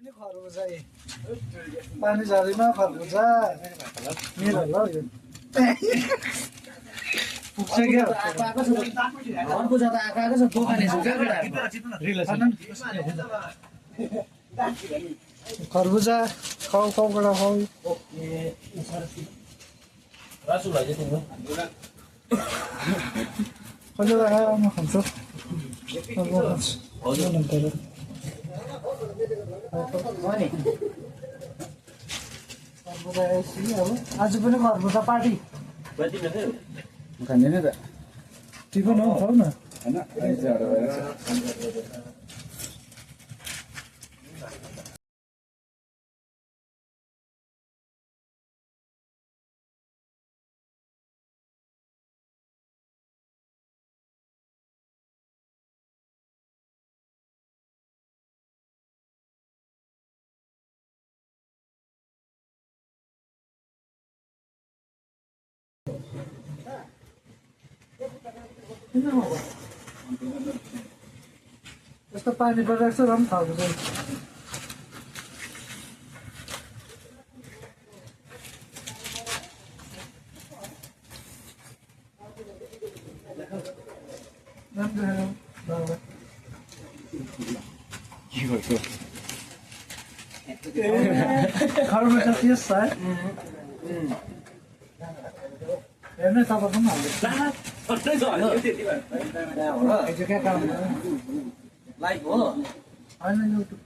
पनि खरबुजा पानी झरीमा खरबुजा मेरो ल यो पुग्छ क्या खरबुजा त आएको छ दोकाने छु क्या खरबुजा खाऊ खाउबाट खाऊ कहिले खायो म खान्छु आज पनि खरबुजा पार्टी खाँदैन त टिफिन हो खाऊ न यस्तो पानी परिरहेको छ र पनि थाहा हुँदैन खरबुजा त्यस छ हेर्नु तपाईँको पनि लाइभ हो होइन युट्युब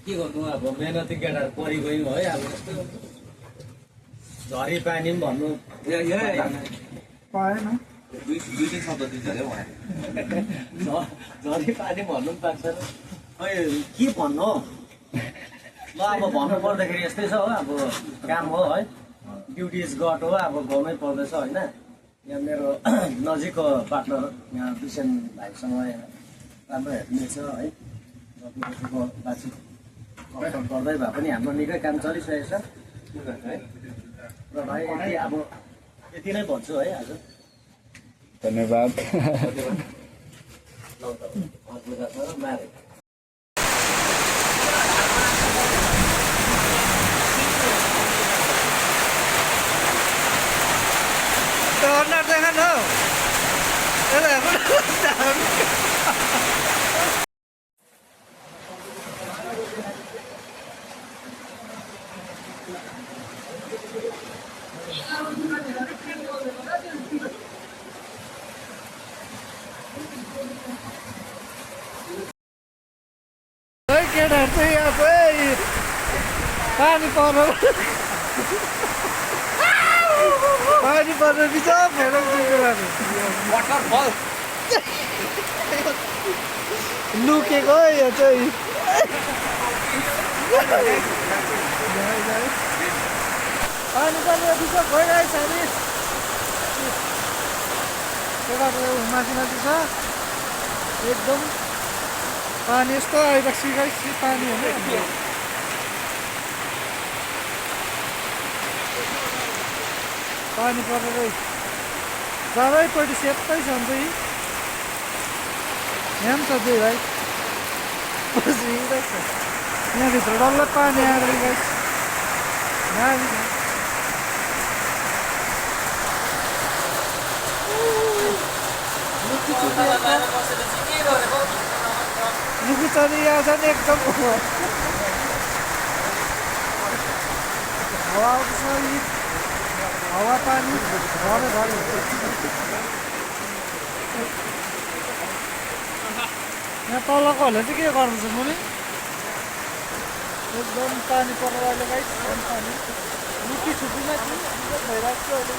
के गर्नु अब मेहनती केटाहरू परिगयौँ है अब जस्तो झरी पानी पनि भन्नु पाएन दुई शब्द दिन्छ अरे झरी पानी भन्नु पनि पाएको छैन खै के भन्नु ल अब भन्नु पर्दाखेरि यस्तै छ हो अब काम हो है ड्युटिज गट हो अब गाउँमै पर्दैछ होइन यहाँ मेरो नजिकको पार्टनर यहाँ विषेन भाइसँग राम्रो हेर्नेछ है बातचित गर्दै भए पनि हाम्रो निकै काम चलिसकेको छ है र भाइ यति अब यति नै भन्छु है आज धन्यवाद मारे Corner jangan no. Oi, kena tu ya, boy. Pani poro. पानी पर्न बिचरा फेरौँ वाटरफल लुकेको यो चाहिँ पानी पर्न बिचरा भइरहेको छ नि त्यताको माथि माथि छ एकदम पानी यस्तो आइरहेको छ पानी होइन पानी परेर चारैपट्टि सेतै छ नि यहाँ पनि छ दुई भाइ बसिरहेको छ यहाँभित्र डल्लै पानी आएर गाइस लुकीचरी यहाँ छ नि एकदम हावा आउँछ हावा पानी घरै घरै यहाँ तलकोहरूले चाहिँ के गर्नु छ मुनि एकदम पानी परेर अहिले गाइस पानी लुकी छुपीमा भइरहेको छ अहिले